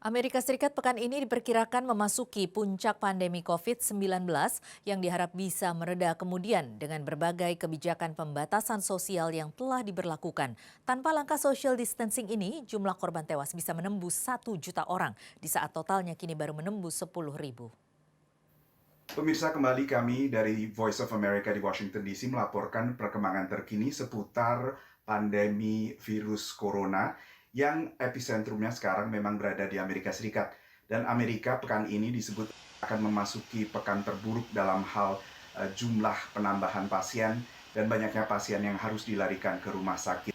Amerika Serikat pekan ini diperkirakan memasuki puncak pandemi COVID-19 yang diharap bisa mereda kemudian dengan berbagai kebijakan pembatasan sosial yang telah diberlakukan. Tanpa langkah social distancing ini, jumlah korban tewas bisa menembus 1 juta orang di saat totalnya kini baru menembus 10.000. Pemirsa, kembali kami dari Voice of America di Washington DC melaporkan perkembangan terkini seputar pandemi virus corona yang epicentrumnya sekarang memang berada di Amerika Serikat. Dan Amerika pekan ini disebut akan memasuki pekan terburuk dalam hal jumlah penambahan pasien dan banyaknya pasien yang harus dilarikan ke rumah sakit.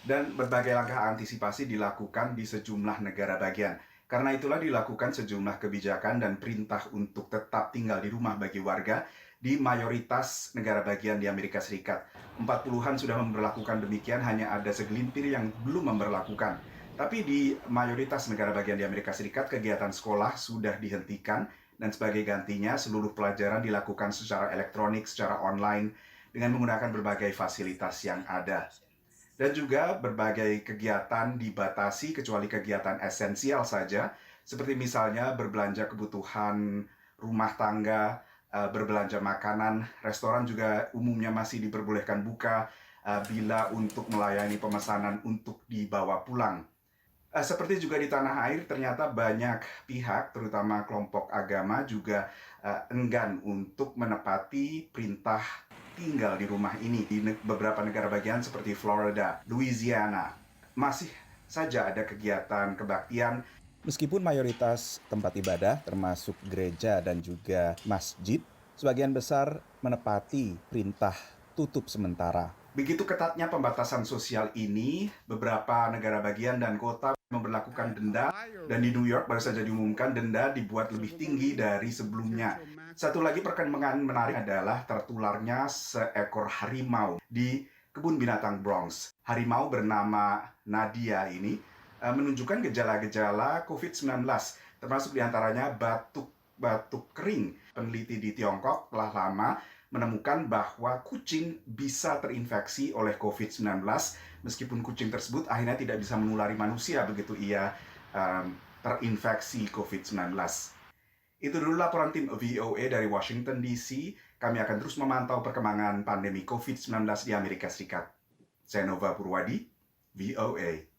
Dan berbagai langkah antisipasi dilakukan di sejumlah negara bagian. Karena itulah dilakukan sejumlah kebijakan dan perintah untuk tetap tinggal di rumah bagi warga di mayoritas negara bagian di Amerika Serikat. 40-an sudah memberlakukan demikian, hanya ada segelintir yang belum memberlakukan. Tapi di mayoritas negara bagian di Amerika Serikat, kegiatan sekolah sudah dihentikan dan sebagai gantinya seluruh pelajaran dilakukan secara elektronik, secara online, dengan menggunakan berbagai fasilitas yang ada. Dan juga berbagai kegiatan dibatasi kecuali kegiatan esensial saja, seperti misalnya berbelanja kebutuhan rumah tangga, berbelanja makanan. Restoran juga umumnya masih diperbolehkan buka bila untuk melayani pemesanan untuk dibawa pulang. Seperti juga di tanah air, ternyata banyak pihak, terutama kelompok agama, juga enggan untuk menepati perintah tinggal di rumah ini. Di beberapa negara bagian seperti Florida, Louisiana, masih saja ada kegiatan kebaktian. Meskipun mayoritas tempat ibadah, termasuk gereja dan juga masjid, sebagian besar menepati perintah tutup sementara. Begitu ketatnya pembatasan sosial ini, beberapa negara bagian dan kota memberlakukan denda, dan di New York baru saja diumumkan denda dibuat lebih tinggi dari sebelumnya. Satu lagi perkembangan menarik adalah tertularnya seekor harimau di kebun binatang Bronx. Harimau bernama Nadia ini menunjukkan gejala-gejala COVID-19, termasuk diantaranya batuk kering. Peneliti di Tiongkok telah lama menemukan bahwa kucing bisa terinfeksi oleh COVID-19, meskipun kucing tersebut akhirnya tidak bisa menulari manusia begitu ia terinfeksi COVID-19. Itu dulu laporan tim VOA dari Washington DC. Kami akan terus memantau perkembangan pandemi COVID-19 di Amerika Serikat. Saya Nova Purwadi, VOA.